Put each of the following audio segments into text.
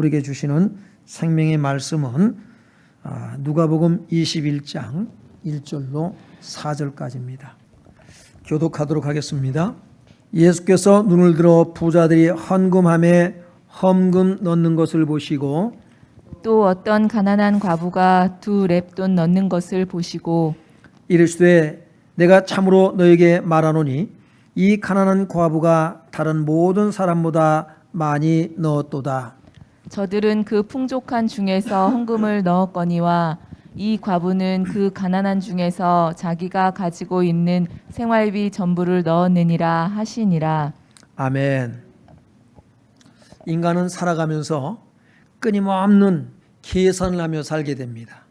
우리에게 주시는 생명의 말씀은 누가복음 21장 1절로 4절까지입니다. 교독하도록 하겠습니다. 예수께서 눈을 들어 부자들이 헌금함에 헌금 넣는 것을 보시고 또 어떤 가난한 과부가 2렙돈 넣는 것을 보시고 이르시되 내가 참으로 너에게 말하노니 이 가난한 과부가 다른 모든 사람보다 많이 넣었도다. 저들은 그 풍족한 중에서 헌금을 넣었거니와 이 과부는 그 가난한 중에서 자기가 가지고 있는 생활비 전부를 넣었느니라 하시니라. 아멘. 인간은 살아가면서 끊임없는 계산을 하며 살게 됩니다.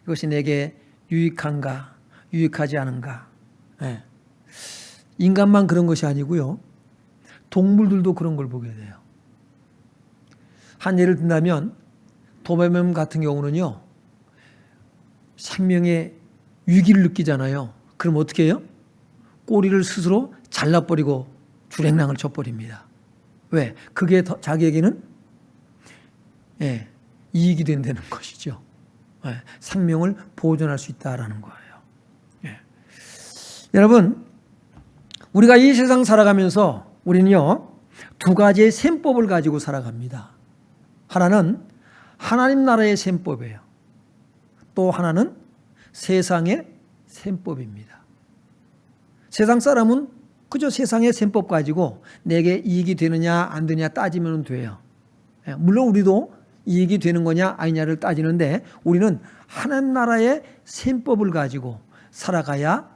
이것이 내게 유익한가, 유익하지 않은가. 네. 인간만 그런 것이 아니고요. 동물들도 그런 걸 보게 돼요. 한 예를 든다면 도마뱀 같은 경우는요. 생명의 위기를 느끼잖아요. 그럼 어떻게 해요? 꼬리를 스스로 잘라버리고 주랭랑을 쳐버립니다. 왜? 그게 자기에게는 이익이 된다는 것이죠. 생명을 보존할 수 있다라는 거예요. 여러분, 우리가 이 세상 살아가면서 우리는요 2가지의 셈법을 가지고 살아갑니다. 하나는 하나님 나라의 셈법이에요. 또 하나는 세상의 셈법입니다. 세상 사람은 그저 세상의 셈법 가지고 내게 이익이 되느냐 안 되느냐 따지면 돼요. 물론 우리도 이익이 되는 거냐 아니냐를 따지는데 우리는 하나님 나라의 셈법을 가지고 살아가야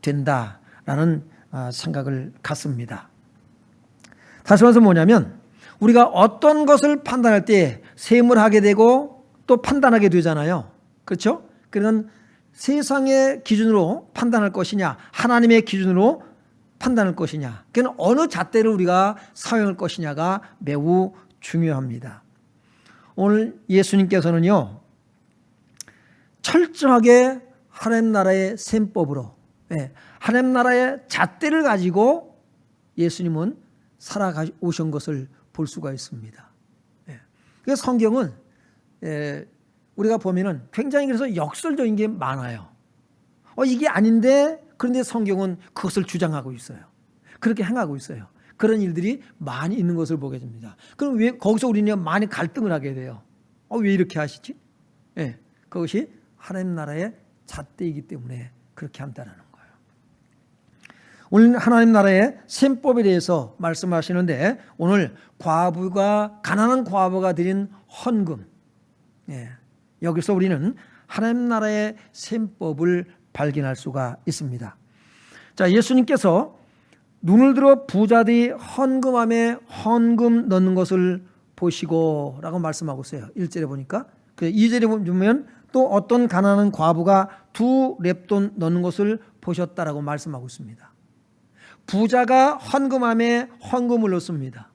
된다라는 생각을 갖습니다. 다시 말해서 뭐냐면 우리가 어떤 것을 판단할 때 셈을 하게 되고 또 판단하게 되잖아요. 그렇죠? 그러면 세상의 기준으로 판단할 것이냐 하나님의 기준으로 판단할 것이냐 그건 어느 잣대를 우리가 사용할 것이냐가 매우 중요합니다. 오늘 예수님께서는요 철저하게 하나님 나라의 셈법으로 하나님 나라의 잣대를 가지고 예수님은 살아오신 것을 볼 수가 있습니다. 그래서 성경은 우리가 보면은 굉장히 그래서 역설적인 게 많아요. 이게 아닌데 그런데 성경은 그것을 주장하고 있어요. 그렇게 행하고 있어요. 그런 일들이 많이 있는 것을 보게 됩니다. 그럼 왜 거기서 우리는 많이 갈등을 하게 돼요? 왜 이렇게 하시지? 그것이 하나님 나라의 잣대이기 때문에 그렇게 한다는 거예요. 오늘 하나님 나라의 셈법에 대해서 말씀하시는데 오늘 가난한 과부가 드린 헌금 여기서 우리는 하나님 나라의 셈법을 발견할 수가 있습니다. 자, 예수님께서 눈을 들어 부자들이 헌금함에 헌금 넣는 것을 보시고 라고 말씀하고 있어요. 1절에 보니까 2절에 보면 또 어떤 가난한 과부가 2렙돈 넣는 것을 보셨다라고 말씀하고 있습니다. 부자가 헌금함에 헌금을 넣습니다.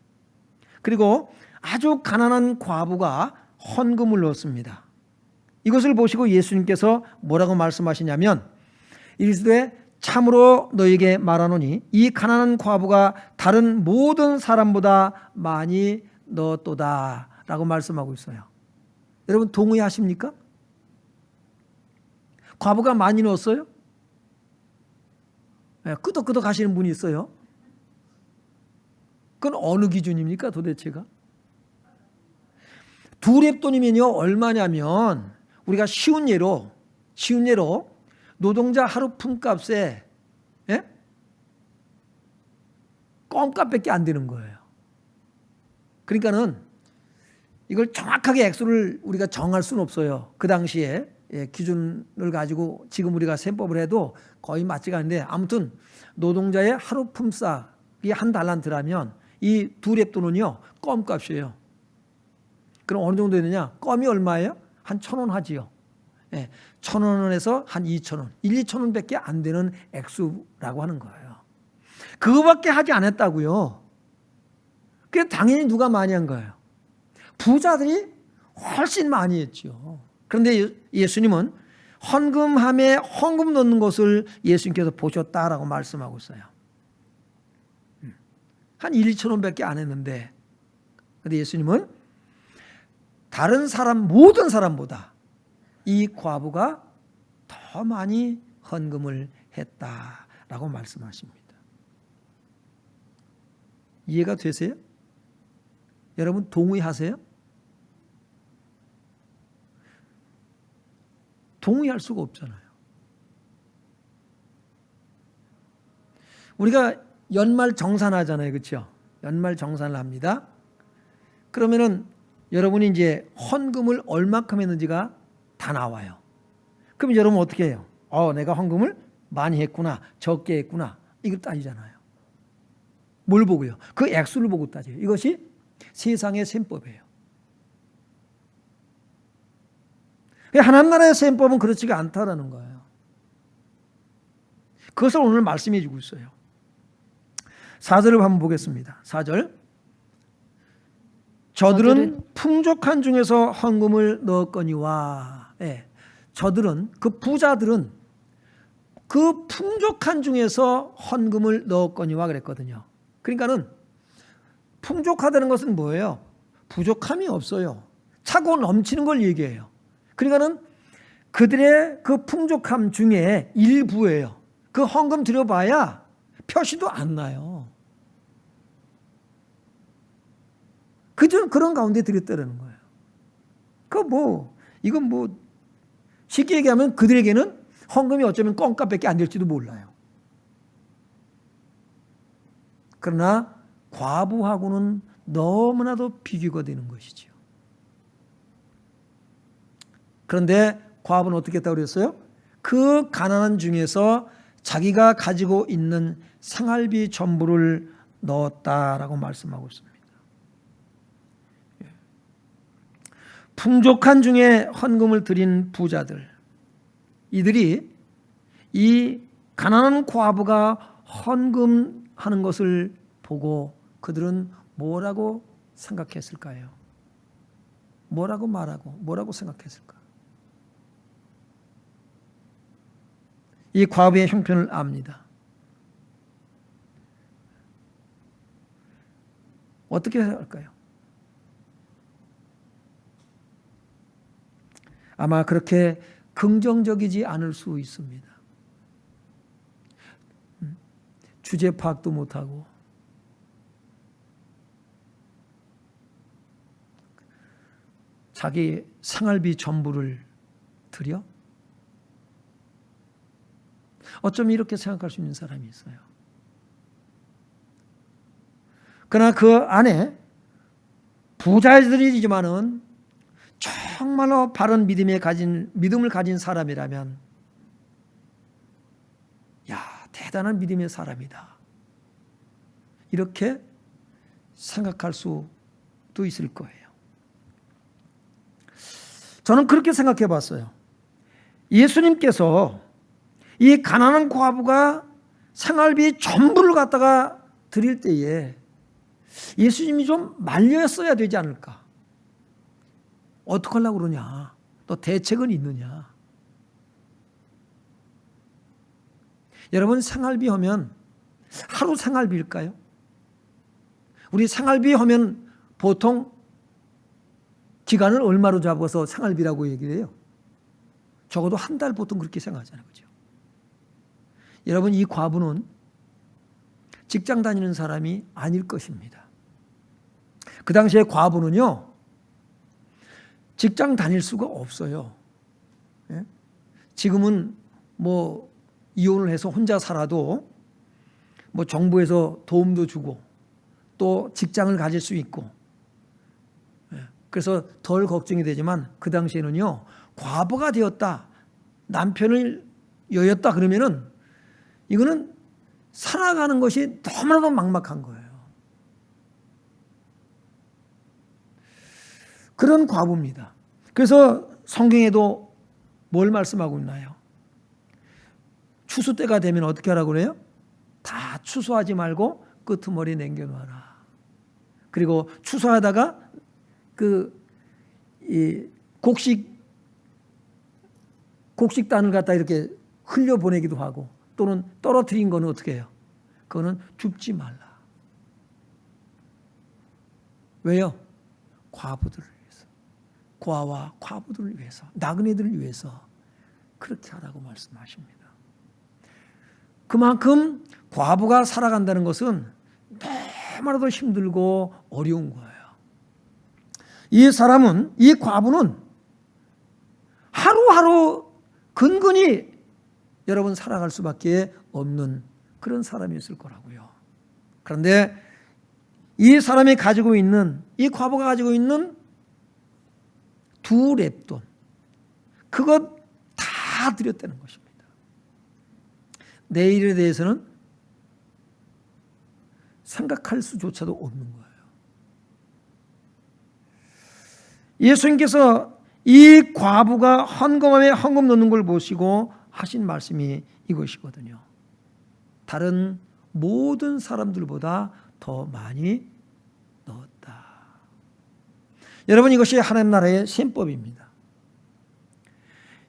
그리고 아주 가난한 과부가 헌금을 넣습니다. 이것을 보시고 예수님께서 뭐라고 말씀하시냐면 이르시되 참으로 너에게 말하노니 이 가난한 과부가 다른 모든 사람보다 많이 넣었도다 라고 말씀하고 있어요. 여러분 동의하십니까? 과부가 많이 넣었어요? 끄덕끄덕 하시는 분이 있어요. 그건 어느 기준입니까 도대체가? 2렙돈이면요 얼마냐면 우리가 쉬운 예로 노동자 하루 품값에 껌값밖에 안 되는 거예요. 그러니까는 이걸 정확하게 액수를 우리가 정할 수는 없어요. 그 당시에 기준을 가지고 지금 우리가 셈법을 해도 거의 맞지가 않는데 아무튼 노동자의 하루 품삯이 한 달란트라면 이 2렙돈은요 껌값이에요. 그럼 어느 정도 되느냐? 껌이 얼마예요? 한 1,000원 하지요. 1,000원에서 한 2,000원, 2,000원밖에 안 되는 액수라고 하는 거예요. 그거밖에 하지 않았다고요. 그래서 당연히 누가 많이 한 거예요? 부자들이 훨씬 많이 했죠. 그런데 예수님은 헌금함에 헌금 넣는 것을 예수님께서 보셨다라고 말씀하고 있어요. 한 1, 2천 원밖에 안 했는데 근데 예수님은 다른 사람 모든 사람보다 이 과부가 더 많이 헌금을 했다라고 말씀하십니다. 이해가 되세요? 여러분 동의하세요? 동의할 수가 없잖아요. 우리가 연말 정산하잖아요. 그렇죠? 연말 정산을 합니다. 그러면은 여러분이 이제 헌금을 얼마큼 했는지가 다 나와요. 그럼 여러분 어떻게 해요? 내가 헌금을 많이 했구나, 적게 했구나. 이걸 따지잖아요. 뭘 보고요? 그 액수를 보고 따져요. 이것이 세상의 셈법이에요. 하나님 나라의 셈법은 그렇지가 않다라는 거예요. 그것을 오늘 말씀해 주고 있어요. 4절을 한번 보겠습니다. 4절. 저들은 풍족한 중에서 헌금을 넣었거니와, 저들은, 그 부자들은 그 풍족한 중에서 헌금을 넣었거니와 그랬거든요. 그러니까는 풍족하다는 것은 뭐예요? 부족함이 없어요. 차고 넘치는 걸 얘기해요. 그러니까는 그들의 그 풍족함 중에 일부예요. 그 헌금 드려봐야 표시도 안 나요. 그런 가운데 드렸다는 거예요. 이건 쉽게 얘기하면 그들에게는 헌금이 어쩌면 껌값밖에 안 될지도 몰라요. 그러나 과부하고는 너무나도 비교가 되는 것이죠. 그런데 과부는 어떻게 했다고 그랬어요? 그 가난한 중에서 자기가 가지고 있는 생활비 전부를 넣었다라고 말씀하고 있습니다. 풍족한 중에 헌금을 드린 부자들, 이들이 이 가난한 과부가 헌금하는 것을 보고 그들은 뭐라고 생각했을까요? 뭐라고 말하고 뭐라고 생각했을까? 이 과부의 형편을 압니다. 어떻게 할까요? 아마 그렇게 긍정적이지 않을 수 있습니다. 주제 파악도 못하고 자기 생활비 전부를 드려? 어쩜 이렇게 생각할 수 있는 사람이 있어요. 그러나 그 안에 부자들이지만은 정말로 바른 믿음을 가진 사람이라면, 대단한 믿음의 사람이다, 이렇게 생각할 수도 있을 거예요. 저는 그렇게 생각해 봤어요. 예수님께서 이 가난한 과부가 생활비 전부를 갖다가 드릴 때에 예수님이 좀 말렸어야 되지 않을까? 어떻게 하려고 그러냐? 또 대책은 있느냐? 여러분, 생활비 하면 하루 생활비일까요? 우리 생활비 하면 보통 기간을 얼마로 잡아서 생활비라고 얘기를 해요? 적어도 한 달 보통 그렇게 생각하잖아요. 그죠? 여러분, 이 과부는 직장 다니는 사람이 아닐 것입니다. 그 당시에 과부는요, 직장 다닐 수가 없어요. 지금은 이혼을 해서 혼자 살아도 정부에서 도움도 주고 또 직장을 가질 수 있고, 그래서 덜 걱정이 되지만 그 당시에는요, 과부가 되었다, 남편을 여였다 그러면은 이거는 살아가는 것이 너무나도 막막한 거예요. 그런 과부입니다. 그래서 성경에도 뭘 말씀하고 있나요? 추수 때가 되면 어떻게 하라고 그래요? 다 추수하지 말고 끄트머리 남겨놔라. 그리고 추수하다가 이 곡식단을 갖다 이렇게 흘려 보내기도 하고, 또는 떨어뜨린 거는 어떻게 해요? 그거는 줍지 말라. 왜요? 과부들을 위해서. 고아와 과부들을 위해서, 나그네들을 위해서 그렇게 하라고 말씀하십니다. 그만큼 과부가 살아간다는 것은 너무나도 힘들고 어려운 거예요. 이 과부는 하루하루 근근히 여러분 살아갈 수밖에 없는 그런 사람이었을 거라고요. 그런데 이 사람이 가지고 있는, 이 과부가 가지고 있는 2렙돈, 그것 다 드렸다는 것입니다. 내일에 대해서는 생각할 수조차도 없는 거예요. 예수님께서 이 과부가 헌금함에 헌금 넣는 걸 보시고 하신 말씀이 이것이거든요. 다른 모든 사람들보다 더 많이 넣었다. 여러분, 이것이 하나님 나라의 셈법입니다.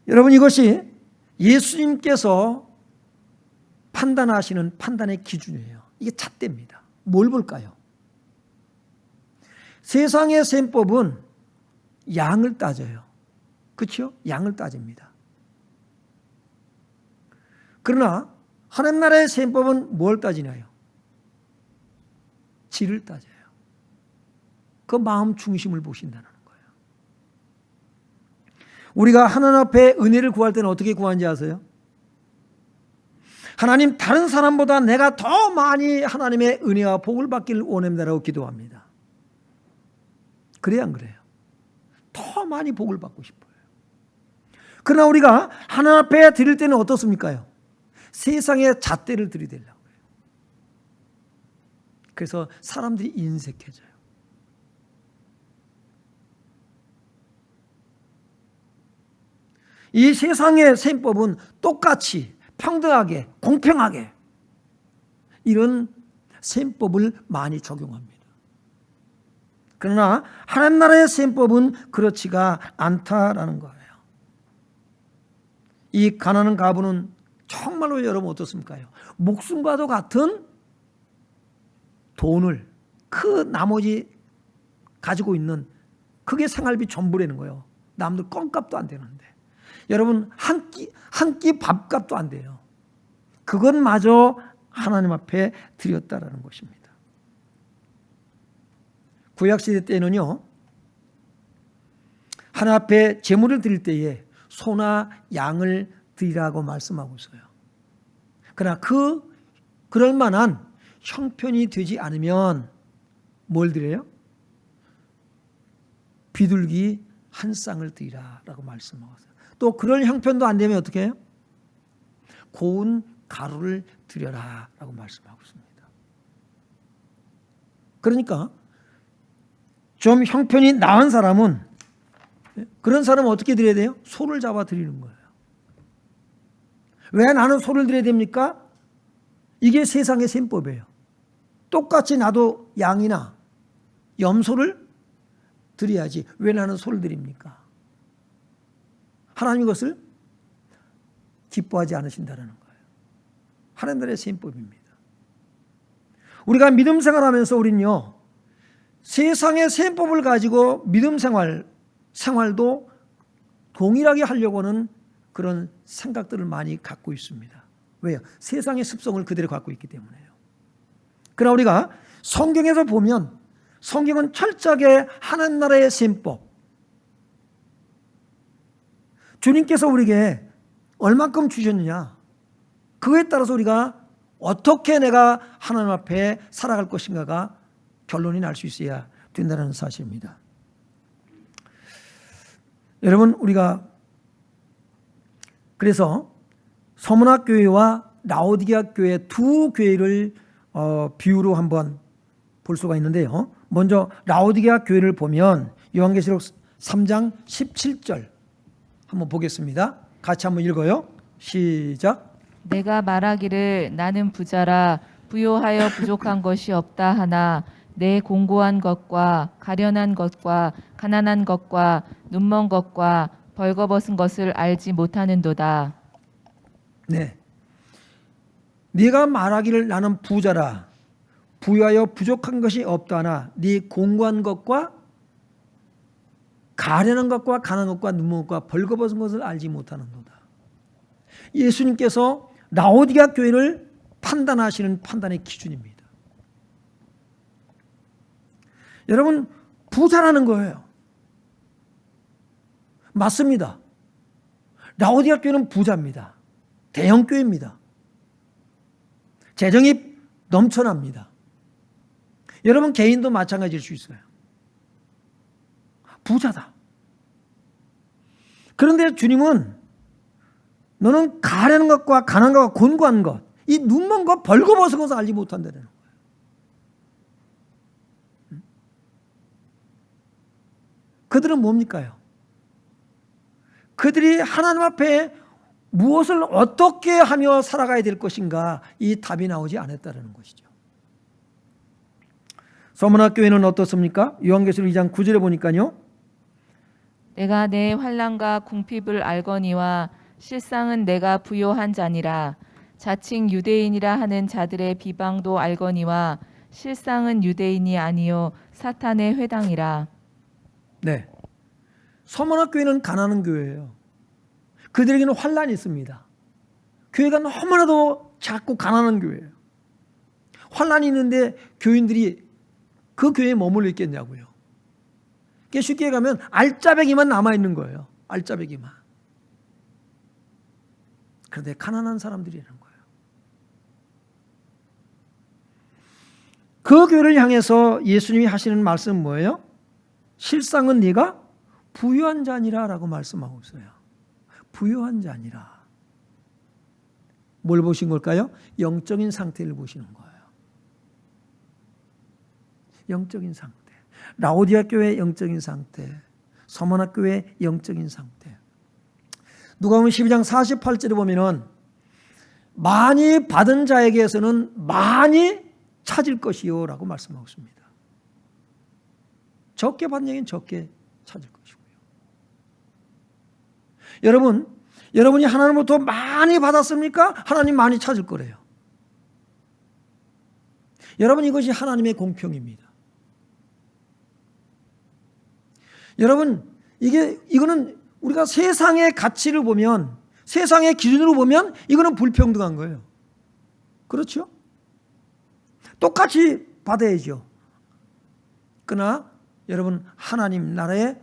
여러분, 이것이 예수님께서 판단하시는 판단의 기준이에요. 이게 잣대입니다. 뭘 볼까요? 세상의 셈법은 양을 따져요. 그렇죠? 양을 따집니다. 그러나 하나님 나라의 셈법은 뭘 따지나요? 질을 따져요. 그 마음 중심을 보신다는 거예요. 우리가 하나님 앞에 은혜를 구할 때는 어떻게 구하는지 아세요? 하나님, 다른 사람보다 내가 더 많이 하나님의 은혜와 복을 받기를 원합니다라고 기도합니다. 그래야 안 그래요? 더 많이 복을 받고 싶어요. 그러나 우리가 하나님 앞에 드릴 때는 어떻습니까? 세상의 잣대를 들이대려고 해요. 그래서 사람들이 인색해져요. 이 세상의 셈법은 똑같이 평등하게 공평하게 이런 셈법을 많이 적용합니다. 그러나 하나님 나라의 셈법은 그렇지가 않다라는 거예요. 이 가난한 과부는 정말로 여러분 어떻습니까? 목숨과도 같은 돈을 그 나머지 가지고 있는 그게 생활비 전부라는 거예요. 남들 껌값도 안 되는데. 여러분 한 끼 밥값도 안 돼요. 그것마저 하나님 앞에 드렸다라는 것입니다. 구약시대 때는요, 하나님 앞에 제물을 드릴 때에 소나 양을 드리라고 말씀하고 있어요. 그러나 그럴 만한 형편이 되지 않으면 뭘 드려요? 비둘기 한 쌍을 드리라라고 말씀하고 있어요. 또 그럴 형편도 안 되면 어떻게 해요? 고운 가루를 드려라라고 말씀하고 있습니다. 그러니까 좀 형편이 나은 사람은, 그런 사람은 어떻게 드려야 돼요? 소를 잡아 드리는 거예요. 왜 나는 소를 드려야 됩니까? 이게 세상의 셈법이에요. 똑같이 나도 양이나 염소를 드려야지 왜 나는 소를 드립니까? 하나님 이것을 기뻐하지 않으신다는 거예요. 하나님 나라의 셈법입니다. 우리가 믿음 생활하면서 우리는요, 세상의 셈법을 가지고 믿음 생활도 동일하게 하려고 하는 그런 생각들을 많이 갖고 있습니다. 왜요? 세상의 습성을 그대로 갖고 있기 때문에요. 그러나 우리가 성경에서 보면 성경은 철저하게 하나님 나라의 셈법, 주님께서 우리에게 얼만큼 주셨느냐, 그거에 따라서 우리가 어떻게 내가 하나님 앞에 살아갈 것인가가 결론이 날 수 있어야 된다는 사실입니다. 여러분, 우리가 그래서 서문학 교회와 라오디게아 교회 두 교회를 비유로 한번 볼 수가 있는데요. 먼저 라오디게아 교회를 보면 요한계시록 3장 17절 한번 보겠습니다. 같이 한번 읽어요. 시작. 내가 말하기를 나는 부자라 부요하여 부족한 것이 없다 하나 내 공고한 것과 가련한 것과 가난한 것과 눈먼 것과 벌거벗은 것을 알지 못하는도다. 네. 네가 말하기를 나는 부자라 부유하여 부족한 것이 없다 하나 네 공고한 것과 가련한 것과 가난한 것과 눈먼 것과 벌거벗은 것을 알지 못하는도다. 예수님께서 라오디게아 교회를 판단하시는 판단의 기준입니다. 여러분, 부자라는 거예요. 맞습니다. 라오디게아 교회는 부자입니다. 대형 교회입니다. 재정이 넘쳐납니다. 여러분 개인도 마찬가지일 수 있어요. 부자다. 그런데 주님은 너는 가련한 것과 가난한 것과 곤고한 것, 이 눈먼 것, 벌거벗은 것을 알지 못한다는 거예요. 그들은 뭡니까요? 그들이 하나님 앞에 무엇을 어떻게 하며 살아가야 될 것인가, 이 답이 나오지 않았다는 것이죠. 서문학 교회는 어떻습니까? 요한계시록 2장 9절에 보니까요. 내가 내 환난과 궁핍을 알거니와 실상은 내가 부요한 자니라. 자칭 유대인이라 하는 자들의 비방도 알거니와 실상은 유대인이 아니요 사탄의 회당이라. 네. 서문학 교회는 가난한 교회예요. 그들에게는 환난이 있습니다. 교회가 너무나도 작고 가난한 교회예요. 환난이 있는데 교인들이 그 교회에 머물러 있겠냐고요. 쉽게 가면 알짜배기만 남아있는 거예요. 알짜배기만. 그런데 가난한 사람들이라는 거예요. 그 교회를 향해서 예수님이 하시는 말씀은 뭐예요? 실상은 네가 부유한 자니라 라고 말씀하고 있어요. 부유한 자니라. 뭘 보신 걸까요? 영적인 상태를 보시는 거예요. 영적인 상태. 라오디게아 교회의 영적인 상태, 서문학 교회의 영적인 상태. 누가복음 12장 48절에 보면은 많이 받은 자에게서는 많이 찾을 것이요 라고 말씀하고 있습니다. 적게 받는 자에게는 적게 찾을 것이고요. 여러분이 하나님으로부터 많이 받았습니까? 하나님 많이 찾을 거래요. 여러분, 이것이 하나님의 공평입니다. 여러분, 이거는 우리가 세상의 가치를 보면, 세상의 기준으로 보면 이거는 불평등한 거예요. 그렇죠? 똑같이 받아야죠. 그러나 여러분, 하나님 나라의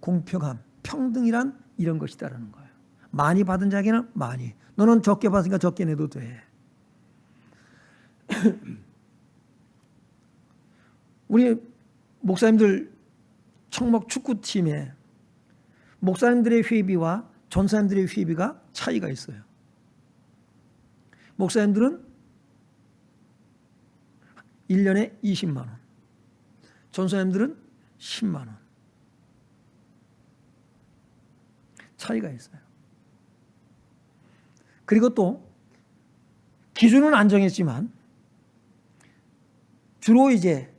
공평함, 평등이란 이런 것이다라는 거예요. 많이 받은 자에게는 많이. 너는 적게 받으니까 적게 내도 돼. 우리 목사님들 청목 축구팀에 목사님들의 회비와 전사님들의 회비가 차이가 있어요. 목사님들은 1년에 20만 원, 전사님들은 10만 원. 차이가 있어요. 그리고 또 기준은 안 정했지만 주로 이제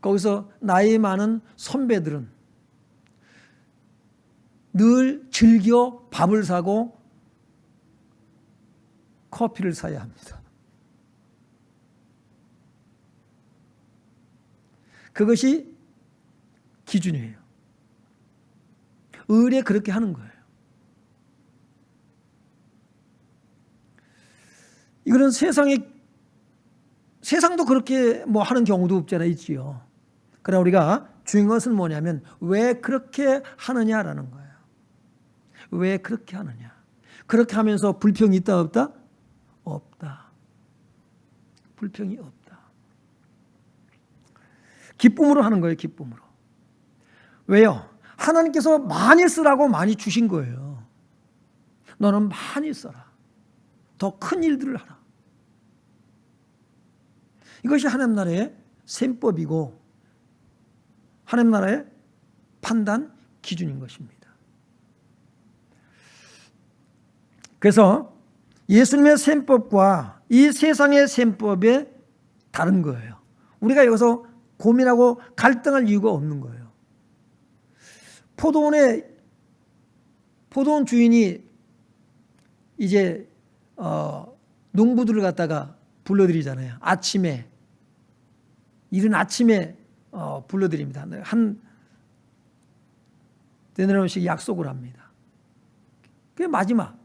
거기서 나이 많은 선배들은 늘 즐겨 밥을 사고 커피를 사야 합니다. 그것이 기준이에요. 의례 그렇게 하는 거예요. 이거는 세상도 그렇게 뭐 하는 경우도 없잖아요. 있지요. 그러나 우리가 중요한 것은 뭐냐면 왜 그렇게 하느냐라는 거예요. 왜 그렇게 하느냐. 그렇게 하면서 불평이 있다 없다? 없다. 불평이 없다. 기쁨으로 하는 거예요. 기쁨으로. 왜요? 하나님께서 많이 쓰라고 많이 주신 거예요. 너는 많이 써라. 더 큰 일들을 하라. 이것이 하나님 나라의 셈법이고 하나님 나라의 판단 기준인 것입니다. 그래서 예수님의 셈법과 이 세상의 셈법이 다른 거예요. 우리가 여기서 고민하고 갈등할 이유가 없는 거예요. 포도원 주인이 이제 농부들을 갖다가 불러들이잖아요. 이른 아침에 불러드립니다. 데나리온씩 약속을 합니다. 그게 마지막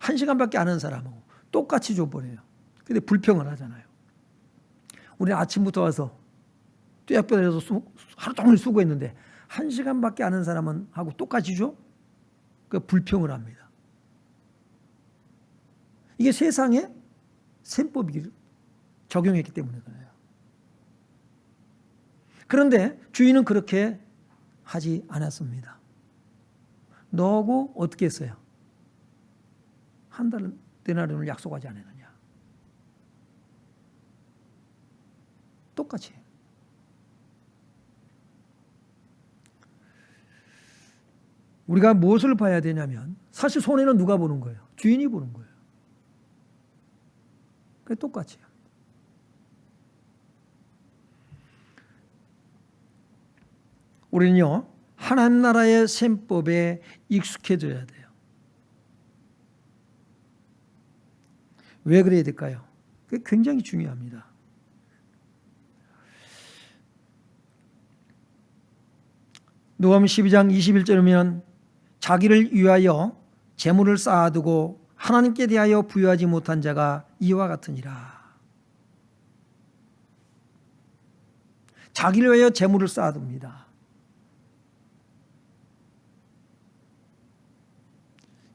1시간밖에 안 한 사람하고 똑같이 줘버려요. 근데 불평을 하잖아요. 우리 아침부터 와서 떼약볕에서 하루 종일 수고했는데 1시간밖에 안 한 사람은 하고 똑같이 줘? 그 불평을 합니다. 이게 세상에 셈법이 적용했기 때문에 그래요. 그런데 주인은 그렇게 하지 않았습니다. 너하고 어떻게 했어요? 한 달 데나리온을 약속하지 않았느냐? 똑같이. 우리가 무엇을 봐야 되냐면 사실 손해는 누가 보는 거예요? 주인이 보는 거예요. 그게 똑같이요. 우리는요, 하나님 나라의 셈법에 익숙해져야 돼요. 왜 그래야 될까요? 그게 굉장히 중요합니다. 누가복음 12장 21절이면 자기를 위하여 재물을 쌓아두고 하나님께 대하여 부여하지 못한 자가 이와 같으니라. 자기를 위하여 재물을 쌓아둡니다.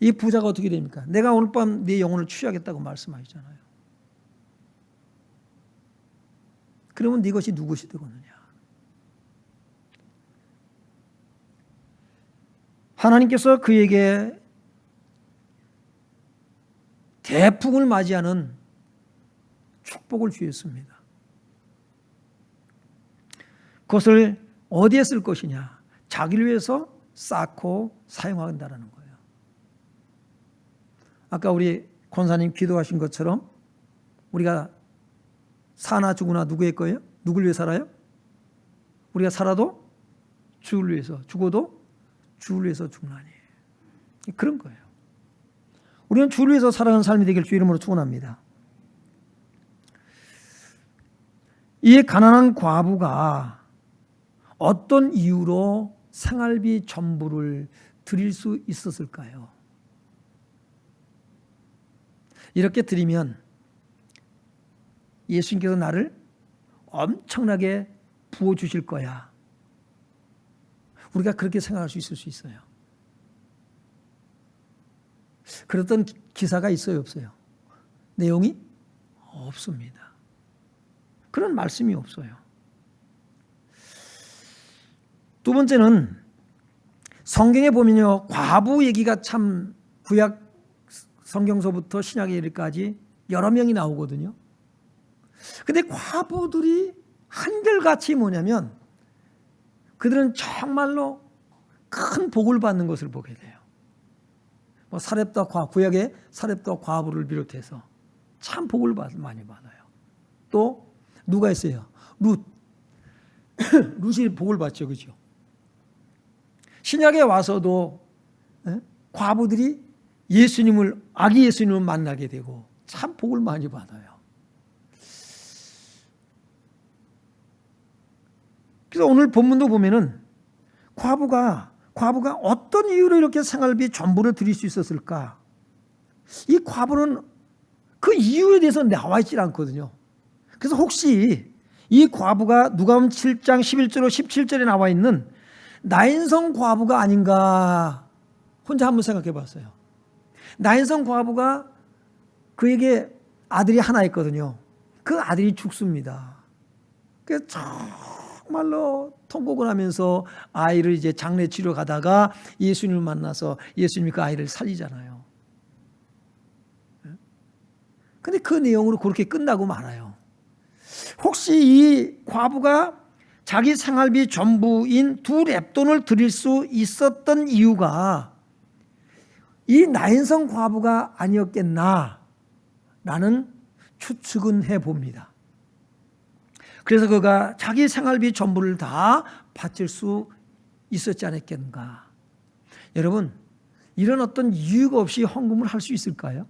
이 부자가 어떻게 됩니까? 내가 오늘 밤 네 영혼을 취하겠다고 말씀하시잖아요. 그러면 네 것이 누구시 되겠느냐? 하나님께서 그에게 대풍을 맞이하는 축복을 주셨습니다. 그것을 어디에 쓸 것이냐? 자기를 위해서 쌓고 사용한다는 거예요. 아까 우리 권사님 기도하신 것처럼 우리가 사나 죽으나 누구의 거예요? 누굴 위해 살아요? 우리가 살아도 주를 위해서, 죽어도 주를 위해서 죽나니. 그런 거예요. 우리는 주를 위해서 살아가는 삶이 되길 주 이름으로 축원합니다. 이 가난한 과부가 어떤 이유로 생활비 전부를 드릴 수 있었을까요? 이렇게 드리면 예수님께서 나를 엄청나게 부어주실 거야. 우리가 그렇게 생각할 수 있을 수 있어요. 그랬던 기사가 있어요, 없어요? 내용이 없습니다. 그런 말씀이 없어요. 두 번째는 성경에 보면요, 과부 얘기가 참 구약 성경서부터 신약에 이르기까지 여러 명이 나오거든요. 근데 과부들이 한결같이 뭐냐면 그들은 정말로 큰 복을 받는 것을 보게 돼요. 뭐 사렙다 구약의 사렙다 과부를 비롯해서 참 복을 많이 받아요. 또 누가 있어요? 룻이 복을 받죠, 그죠? 신약에 와서도 과부들이 아기 예수님을 만나게 되고 참 복을 많이 받아요. 그래서 오늘 본문도 보면은 과부가 어떤 이유로 이렇게 생활비 전부를 드릴 수 있었을까? 이 과부는 그 이유에 대해서 나와 있지 않거든요. 그래서 혹시 이 과부가 누가복음 7장 11절로 17절에 나와 있는 나인성 과부가 아닌가 혼자 한번 생각해 봤어요. 나인성 과부가 그에게 아들이 하나 있거든요. 그 아들이 죽습니다. 그래서 정말로 통곡을 하면서 아이를 이제 장례 치러 가다가 예수님을 만나서 예수님이 그 아이를 살리잖아요. 근데 그 내용으로 그렇게 끝나고 말아요. 혹시 이 과부가 자기 생활비 전부인 2렙돈을 드릴 수 있었던 이유가 이 나인성 과부가 아니었겠나 라는 추측은 해봅니다. 그래서 그가 자기 생활비 전부를 다 바칠 수 있었지 않았겠는가. 여러분, 이런 어떤 이유가 없이 헌금을 할 수 있을까요?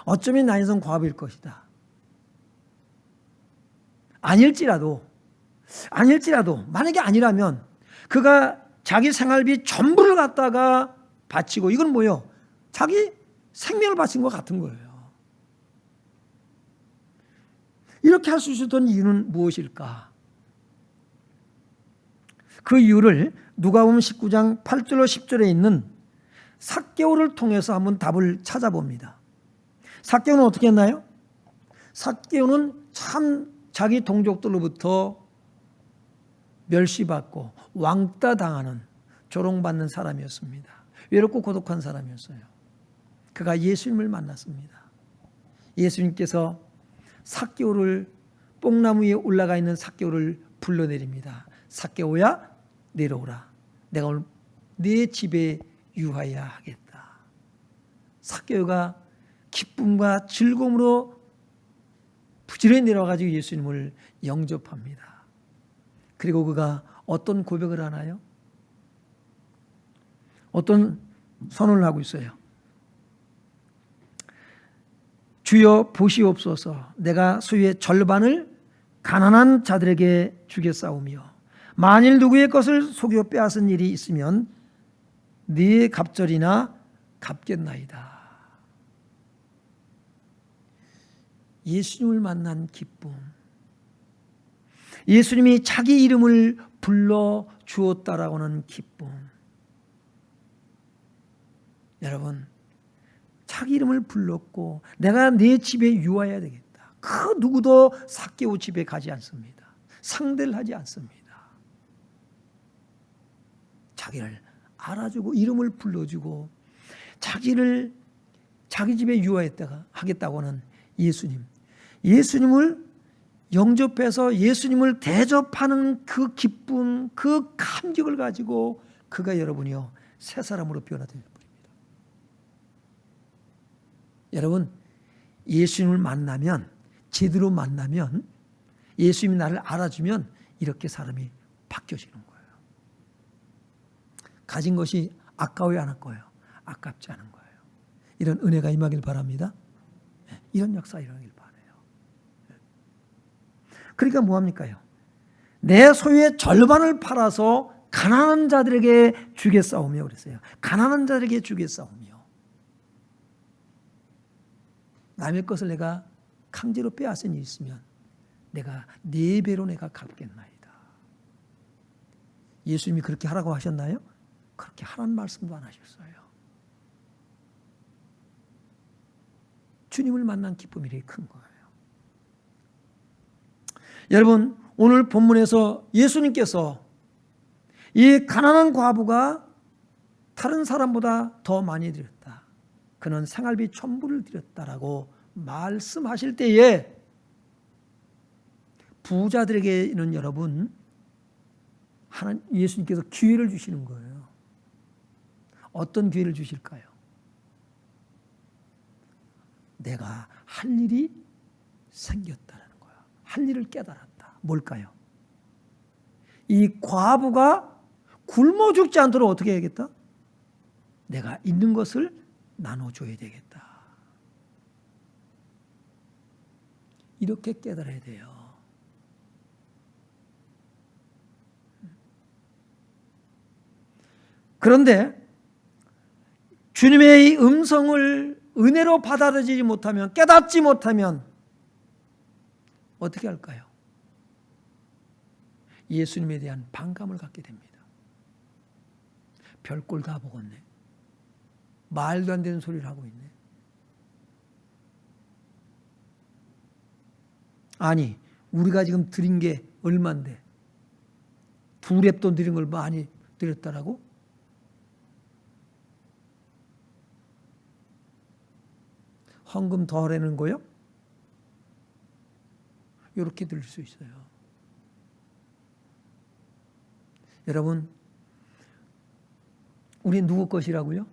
어쩌면 나인성 과부일 것이다. 아닐지라도 만약에 아니라면 그가 자기 생활비 전부를 갖다가 바치고, 이건 뭐예요? 자기 생명을 바친 것 같은 거예요. 이렇게 할 수 있었던 이유는 무엇일까? 그 이유를 누가복음 19장 8절로 10절에 있는 삭개오를 통해서 한번 답을 찾아봅니다. 삭개오는 어떻게 했나요? 삭개오는 참 자기 동족들로부터 멸시받고 왕따 당하는, 조롱받는 사람이었습니다. 외롭고 고독한 사람이었어요. 그가 예수님을 만났습니다. 예수님께서 삭개오를, 뽕나무 위에 올라가 있는 삭개오를 불러내립니다. 삭개오야, 내려오라. 내가 오늘 네 집에 유하여야 하겠다. 삭개오가 기쁨과 즐거움으로 부지런히 내려와가지고 예수님을 영접합니다. 그리고 그가 어떤 고백을 하나요? 어떤 선언을 하고 있어요. 주여 보시옵소서. 내가 소유의 절반을 가난한 자들에게 주겠사오며 만일 누구의 것을 속여 빼앗은 일이 있으면 네 갑절이나 갚겠나이다. 예수님을 만난 기쁨, 예수님이 자기 이름을 불러 주었다라고 하는 기쁨. 여러분, 자기 이름을 불렀고 내가 내 집에 유하여야 되겠다. 그 누구도 삭개오 집에 가지 않습니다. 상대를 하지 않습니다. 자기를 알아주고 이름을 불러주고 자기를 자기 집에 유하하겠다고 하는 예수님. 예수님을 영접해서 예수님을 대접하는 그 기쁨, 그 감격을 가지고 그가 여러분이요 새 사람으로 변화될 뿐입니다. 여러분, 예수님을 만나면, 제대로 만나면, 예수님이 나를 알아주면 이렇게 사람이 바뀌어지는 거예요. 가진 것이 아까워요, 안 아까워요? 아깝지 않은 거예요. 이런 은혜가 임하길 바랍니다. 이런 역사 일어나길 바라요. 그러니까 뭐합니까요? 내 소유의 절반을 팔아서 가난한 자들에게 주겠사오며 그랬어요. 가난한 자들에게 주겠사오며. 남의 것을 내가 강제로 빼앗은 일이 있으면 내가 4배로 내가 갚겠나이다. 예수님이 그렇게 하라고 하셨나요? 그렇게 하라는 말씀도 안 하셨어요. 주님을 만난 기쁨이 이렇게 큰 거예요. 여러분, 오늘 본문에서 예수님께서 이 가난한 과부가 다른 사람보다 더 많이 드렸다. 그는 생활비 전부를 드렸다라고 말씀하실 때에 부자들에게는 여러분 예수님께서 기회를 주시는 거예요. 어떤 기회를 주실까요? 내가 할 일이 생겼다는 거야. 할 일을 깨달았다. 뭘까요? 이 과부가 굶어 죽지 않도록 어떻게 해야겠다? 내가 있는 것을 나눠줘야 되겠다. 이렇게 깨달아야 돼요. 그런데 주님의 이 음성을 은혜로 받아들이지 못하면, 깨닫지 못하면 어떻게 할까요? 예수님에 대한 반감을 갖게 됩니다. 별꼴 다 보겠네. 말도 안 되는 소리를 하고 있네. 아니, 우리가 지금 드린 게 얼만데 2랩돈 드린 걸 많이 드렸다라고? 헌금 더 하라는 거요? 이렇게 들릴 수 있어요. 여러분, 우리 누구 것이라고요?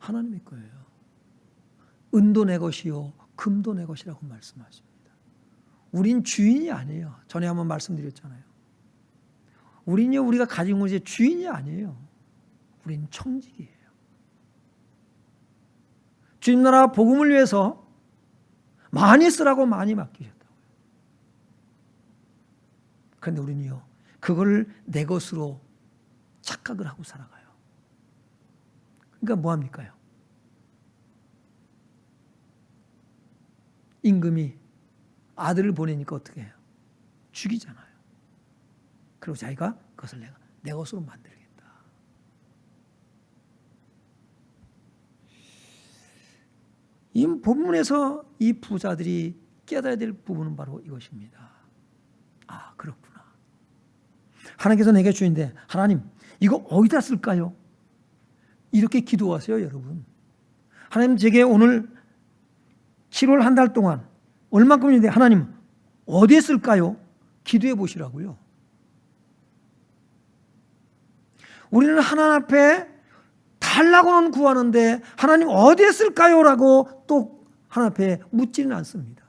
하나님의 거예요. 은도 내 것이요 금도 내 것이라고 말씀하십니다. 우린 주인이 아니에요. 전에 한번 말씀드렸잖아요. 우린요, 우리가 가진 것이 주인이 아니에요. 우린 청직이에요. 주님 나라 복음을 위해서 많이 쓰라고 많이 맡기셨다고요. 그런데 우리는요, 그걸 내 것으로 착각을 하고 살아가요. 그러니까 뭐 합니까요? 임금이 아들을 보내니까 어떻게 해요? 죽이잖아요. 그리고 자기가 그것을 내가 내 것으로 만들겠다. 이 본문에서 이 부자들이 깨달아야 될 부분은 바로 이것입니다. 아, 그렇구나. 하나님께서 내게 주인데 하나님 이거 어디다 쓸까요? 이렇게 기도하세요, 여러분. 하나님 제게 오늘 7월 한 달 동안 얼마큼인데 하나님 어디에 쓸까요? 기도해 보시라고요. 우리는 하나님 앞에 달라고는 구하는데 하나님 어디에 쓸까요? 라고 또 하나님 앞에 묻지는 않습니다.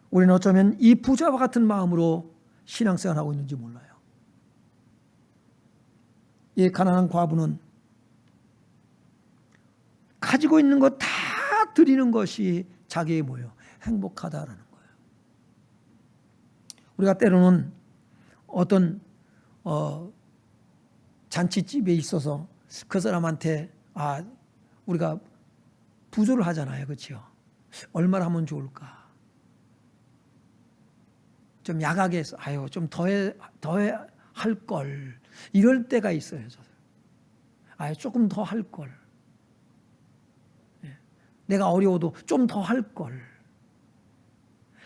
우리는 어쩌면 이 부자와 같은 마음으로 신앙생활을 하고 있는지 몰라요. 이 가난한 과부는 가지고 있는 것 다 드리는 것이 자기의 뭐예요? 행복하다라는 거예요. 우리가 때로는 어떤 잔치집에 있어서 그 사람한테 우리가 부조를 하잖아요. 그렇죠? 얼마나 하면 좋을까? 좀 야하게 해서 좀 더해 할 걸. 이럴 때가 있어요. 조금 더 할 걸. 내가 어려워도 좀 더 할 걸.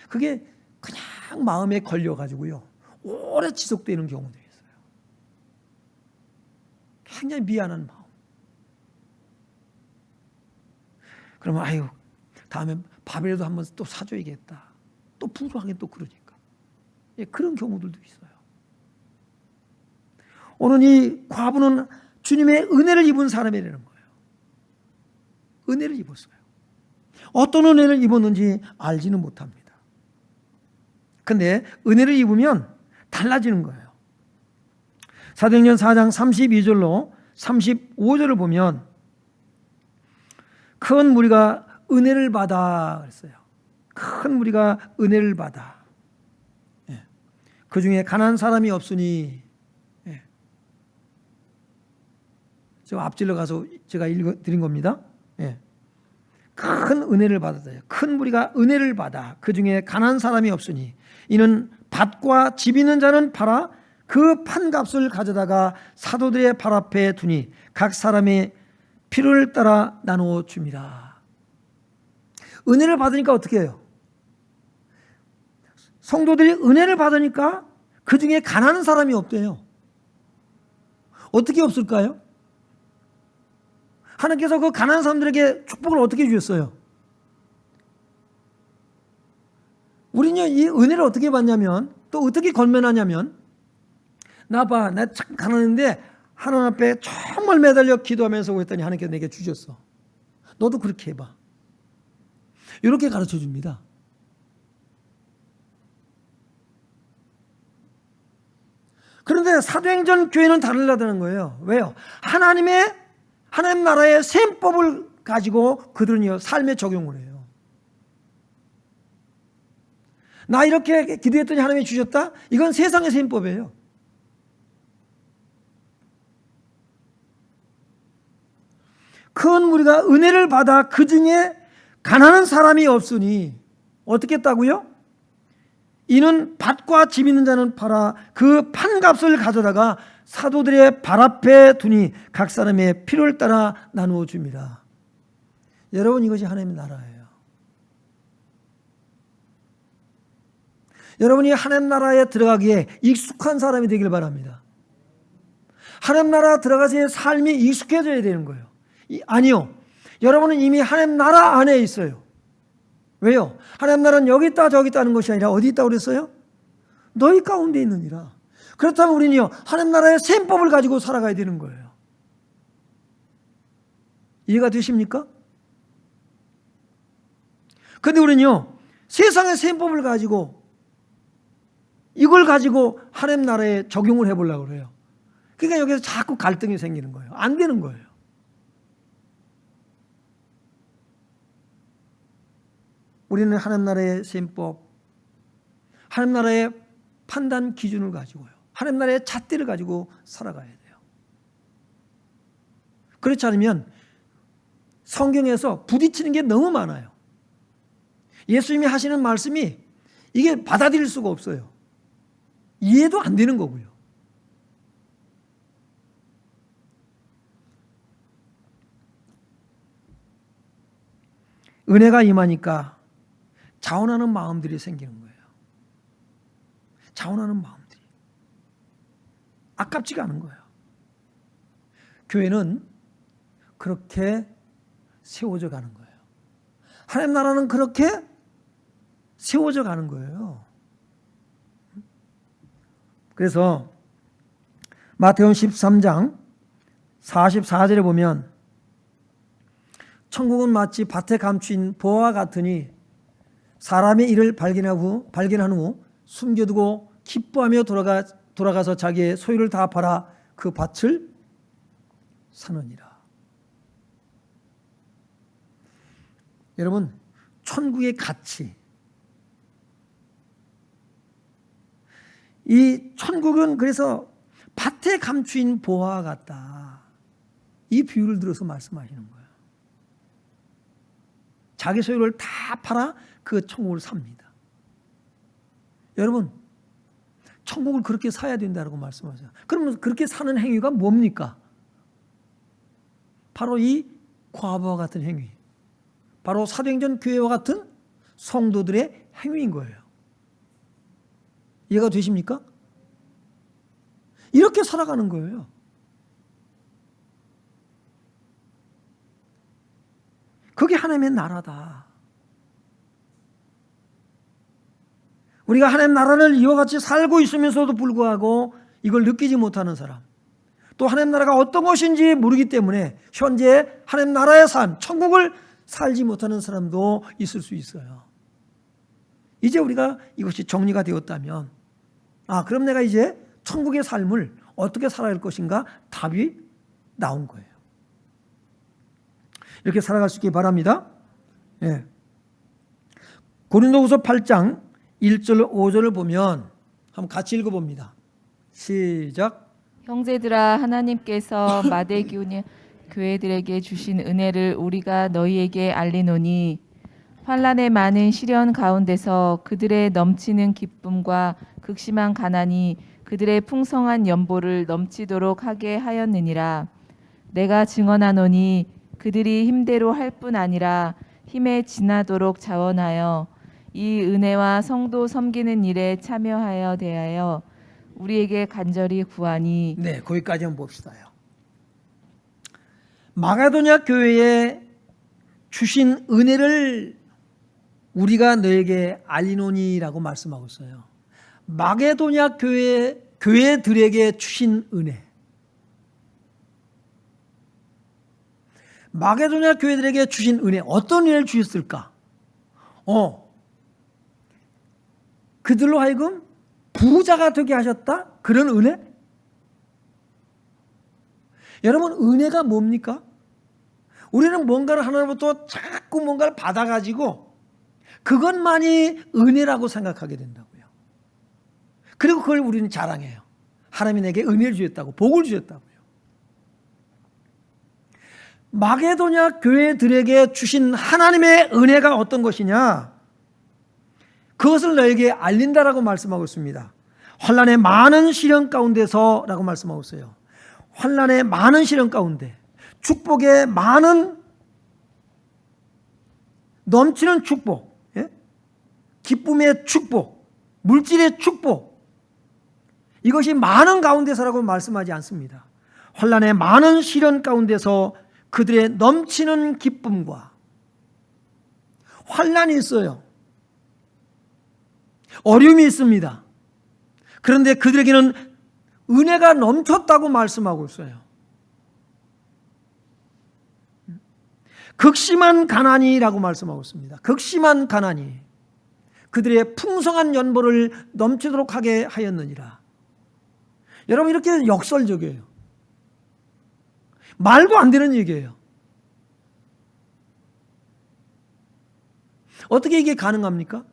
그게 그냥 마음에 걸려가지고요. 오래 지속되는 경우들이 있어요. 굉장히 미안한 마음. 그러면 다음에 밥이라도 한번 또 사줘야겠다. 또 부족하게 또 그러니까. 그런 경우들도 있어요. 오늘 이 과부는 주님의 은혜를 입은 사람이라는 거예요. 은혜를 입었어요. 어떤 은혜를 입었는지 알지는 못합니다. 근데 은혜를 입으면 달라지는 거예요. 사도행전 4장 32절로 35절을 보면 큰 무리가 은혜를 받아 그랬어요. 큰 무리가 은혜를 받아. 그 중에 가난한 사람이 없으니 저 앞질러 가서 제가 읽어드린 겁니다. 큰 은혜를 받았어요. 큰 무리가 은혜를 받아 그 중에 가난한 사람이 없으니 이는 밭과 집 있는 자는 팔아 그 판값을 가져다가 사도들의 발 앞에 두니 각 사람의 필요를 따라 나누어 줍니다. 은혜를 받으니까 어떻게 해요? 성도들이 은혜를 받으니까 그 중에 가난한 사람이 없대요. 어떻게 없을까요? 하나님께서 그 가난한 사람들에게 축복을 어떻게 주셨어요? 우리는 이 은혜를 어떻게 받냐면 또 어떻게 권면하냐면 나 참 가난한데 하나님 앞에 정말 매달려 기도하면서 그랬더니 하나님께서 내게 주셨어. 너도 그렇게 해봐. 이렇게 가르쳐 줍니다. 그런데 사도행전 교회는 다르다는 거예요. 왜요? 하나님 나라의 셈법을 가지고 그들은 삶에 적용을 해요. 나 이렇게 기도했더니 하나님이 주셨다? 이건 세상의 셈법이에요. 큰 무리가 은혜를 받아 그 중에 가난한 사람이 없으니 어떻게 했다고요? 이는 밭과 집 있는 자는 팔아 그 판값을 가져다가 사도들의 발 앞에 두니 각 사람의 필요를 따라 나누어 줍니다. 여러분 이것이 하나님의 나라예요. 여러분이 하나님 나라에 들어가기에 익숙한 사람이 되길 바랍니다. 하나님 나라 들어가서 삶이 익숙해져야 되는 거예요. 아니요. 여러분은 이미 하나님 나라 안에 있어요. 왜요? 하나님 나라는 여기 있다 저기 있다는 것이 아니라 어디 있다고 그랬어요? 너희 가운데 있느니라. 그렇다면 우리는요 하나님 나라의 셈법을 가지고 살아가야 되는 거예요. 이해가 되십니까? 그런데 우리는요 세상의 셈법을 가지고 이걸 가지고 하나님 나라에 적용을 해보려고 그래요. 그러니까 여기서 자꾸 갈등이 생기는 거예요. 안 되는 거예요. 우리는 하나님 나라의 셈법, 하나님 나라의 판단 기준을 가지고요, 하나님 나라의 잣대를 가지고 살아가야 돼요. 그렇지 않으면 성경에서 부딪히는 게 너무 많아요. 예수님이 하시는 말씀이 이게 받아들일 수가 없어요. 이해도 안 되는 거고요. 은혜가 임하니까 자원하는 마음들이 생기는 거예요. 자원하는 마음들이 아깝지가 않은 거예요. 교회는 그렇게 세워져 가는 거예요. 하나님 나라는 그렇게 세워져 가는 거예요. 그래서 마태복음 13장 44절에 보면 천국은 마치 밭에 감추인 보화와 같으니 사람의 일을 발견한 후 숨겨두고 기뻐하며 돌아가서 자기의 소유를 다 팔아 그 밭을 사느니라. 여러분, 천국의 가치, 이 천국은 그래서 밭에 감추인 보화와 같다. 이 비유를 들어서 말씀하시는 거예요. 자기 소유를 다 팔아 그 천국을 삽니다. 여러분, 천국을 그렇게 사야 된다고 말씀하세요. 그러면 그렇게 사는 행위가 뭡니까? 바로 이 과부와 같은 행위, 바로 사도행전 교회와 같은 성도들의 행위인 거예요. 이해가 되십니까? 이렇게 살아가는 거예요. 그게 하나님의 나라다. 우리가 하나님 나라를 이와 같이 살고 있으면서도 불구하고 이걸 느끼지 못하는 사람, 또 하나님 나라가 어떤 것인지 모르기 때문에 현재 하나님 나라의 삶, 천국을 살지 못하는 사람도 있을 수 있어요. 이제 우리가 이것이 정리가 되었다면, 그럼 내가 이제 천국의 삶을 어떻게 살아야 할 것인가 답이 나온 거예요. 이렇게 살아갈 수 있기 바랍니다. 예. 고린도후서 8장 1절 5절을 보면 한번 같이 읽어봅니다. 시작. 형제들아, 하나님께서 마대교냐 교회들에게 주신 은혜를 우리가 너희에게 알리노니 환난의 많은 시련 가운데서 그들의 넘치는 기쁨과 극심한 가난이 그들의 풍성한 연보를 넘치도록 하게 하였느니라. 내가 증언하노니 그들이 힘대로 할 뿐 아니라 힘에 지나도록 자원하여 이 은혜와 성도 섬기는 일에 참여하여 대하여 우리에게 간절히 구하니. 네, 거기까지 한번 봅시다요. 마게도냐 교회에 주신 은혜를 우리가 너에게 알리노니라고 말씀하고 있어요. 마게도냐 교회들에게 주신 은혜. 마게도냐 교회들에게 주신 은혜, 어떤 은혜를 주셨을까? 그들로 하여금 부자가 되게 하셨다? 그런 은혜? 여러분, 은혜가 뭡니까? 우리는 뭔가를 하나님부터 자꾸 뭔가를 받아가지고 그것만이 은혜라고 생각하게 된다고요. 그리고 그걸 우리는 자랑해요. 하나님이 내게 은혜를 주셨다고, 복을 주셨다고요. 마게도냐 교회들에게 주신 하나님의 은혜가 어떤 것이냐? 그것을 너에게 알린다라고 말씀하고 있습니다. 환난의 많은 시련 가운데서라고 말씀하고 있어요. 환난의 많은 시련 가운데, 축복의 많은 넘치는 축복, 기쁨의 축복, 물질의 축복, 이것이 많은 가운데서라고 말씀하지 않습니다. 환난의 많은 시련 가운데서 그들의 넘치는 기쁨과, 환난이 있어요. 어려움이 있습니다. 그런데 그들에게는 은혜가 넘쳤다고 말씀하고 있어요. 극심한 가난이라고 말씀하고 있습니다. 극심한 가난이 그들의 풍성한 연보를 넘치도록 하게 하였느니라. 여러분, 이렇게 역설적이에요. 말도 안 되는 얘기예요. 어떻게 이게 가능합니까?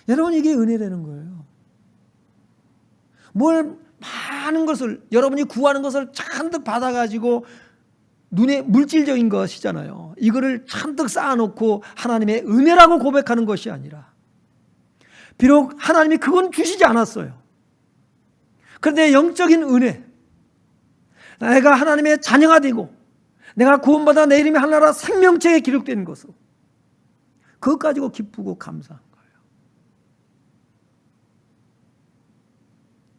여러분, 이게 은혜라는 거예요. 많은 것을, 여러분이 구하는 것을 잔뜩 받아가지고 눈에 물질적인 것이잖아요. 이거를 잔뜩 쌓아놓고 하나님의 은혜라고 고백하는 것이 아니라, 비록 하나님이 그건 주시지 않았어요. 그런데 영적인 은혜, 내가 하나님의 자녀가 되고 내가 구원받아 내 이름이 하늘나라 생명책에 기록된 것으로, 그것 가지고 기쁘고 감사한 거예요.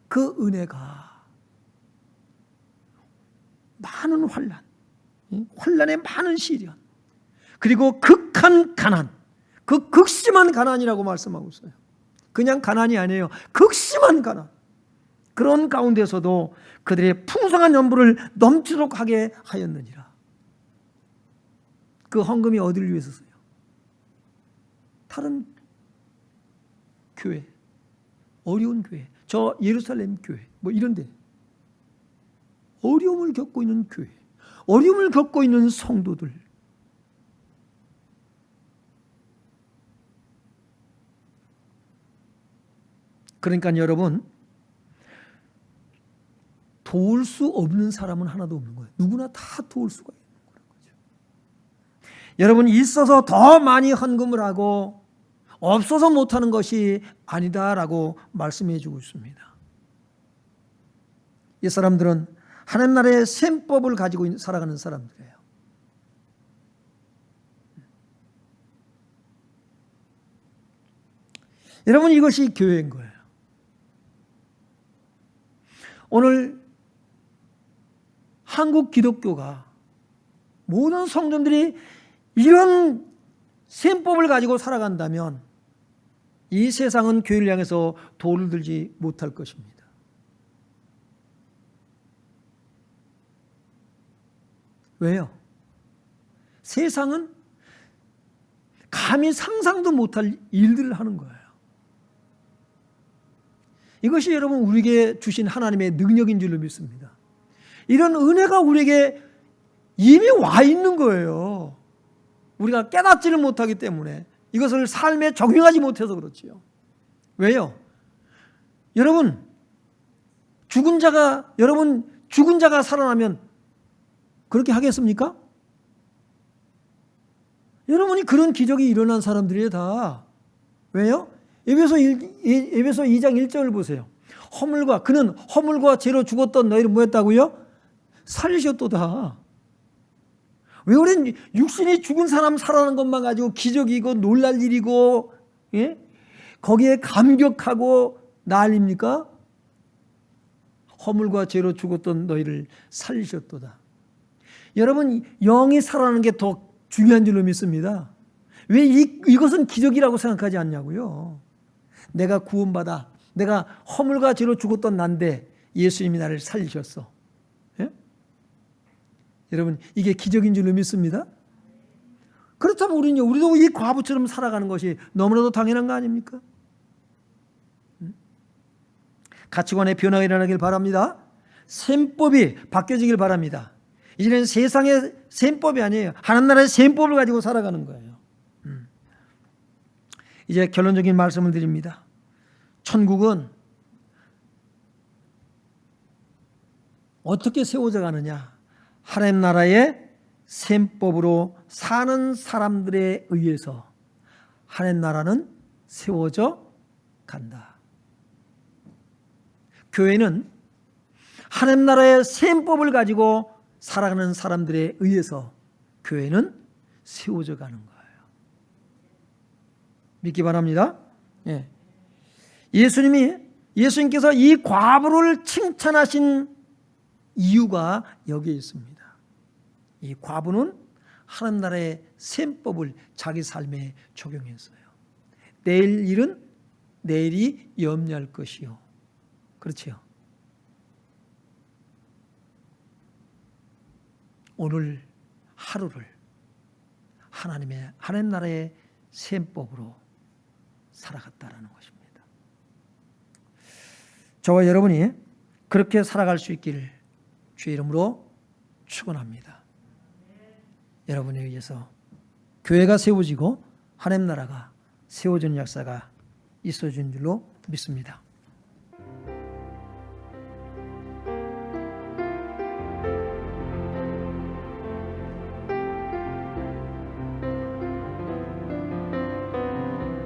그 은혜가 많은 환난, 환난의 많은 시련, 그리고 극한 가난, 그 극심한 가난이라고 말씀하고 있어요. 그냥 가난이 아니에요. 극심한 가난. 그런 가운데서도 그들의 풍성한 연부를 넘치도록 하게 하였느니라. 그 헌금이 어디를 위해서요? 다른 교회, 어려운 교회, 저 예루살렘 교회, 뭐 이런데 어려움을 겪고 있는 교회, 어려움을 겪고 있는 성도들, 그러니까 여러분, 도울 수 없는 사람은 하나도 없는 거예요. 누구나 다 도울 수가 있는 거죠. 여러분, 있어서 더 많이 헌금을 하고 없어서 못하는 것이 아니다라고 말씀해 주고 있습니다. 이 사람들은 하나님 나라의 셈법을 가지고 살아가는 사람들이에요. 여러분, 이것이 교회인 거예요. 오늘 한국 기독교가, 모든 성도들이 이런 셈법을 가지고 살아간다면 이 세상은 교회를 향해서 돌을 들지 못할 것입니다. 왜요? 세상은 감히 상상도 못할 일들을 하는 거예요. 이것이 여러분 우리에게 주신 하나님의 능력인 줄로 믿습니다. 이런 은혜가 우리에게 이미 와 있는 거예요. 우리가 깨닫지를 못하기 때문에, 이것을 삶에 적용하지 못해서 그렇지요. 왜요? 여러분 죽은 자가 살아나면 그렇게 하겠습니까? 여러분이 그런 기적이 일어난 사람들이에요, 다. 왜요? 에베소 2장 1절을 보세요. 그는 허물과 죄로 죽었던 너희를 뭐했다고요? 살리셨도다. 왜 우리는 육신이 죽은 사람 살아나는 것만 가지고 기적이고 놀랄 일이고, 예? 거기에 감격하고 난립니까? 허물과 죄로 죽었던 너희를 살리셨도다. 여러분, 영이 살아나는 게 더 중요한 줄로 믿습니다. 왜 이것은 기적이라고 생각하지 않냐고요. 내가 구원받아, 내가 허물과 죄로 죽었던 난데 예수님이 나를 살리셨어. 예? 여러분, 이게 기적인 줄로 믿습니다. 그렇다면 우리도 이 과부처럼 살아가는 것이 너무나도 당연한 거 아닙니까? 가치관의 변화가 일어나길 바랍니다. 셈법이 바뀌어지길 바랍니다. 이제는 세상의 셈법이 아니에요. 하나님 나라의 셈법을 가지고 살아가는 거예요. 이제 결론적인 말씀을 드립니다. 천국은 어떻게 세워져 가느냐? 하나님 나라의 셈법으로 사는 사람들에 의해서 하나님 나라는 세워져 간다. 교회는 하나님 나라의 셈법을 가지고 살아가는 사람들에 의해서 교회는 세워져 가는 거예요. 믿기 바랍니다. 예. 예수님께서 이 과부를 칭찬하신 이유가 여기에 있습니다. 이 과부는 하나님 나라의 셈법을 자기 삶에 적용했어요. 내일 일은 내일이 염려할 것이요. 그렇죠. 오늘 하루를 하나님 나라의 셈법으로 살아갔다라는 것입니다. 저와 여러분이 그렇게 살아갈 수 있기를 주의 이름으로 축원합니다. 여러분에 의해서 교회가 세워지고 하나님 나라가 세워지는 역사가 있어진 줄로 믿습니다.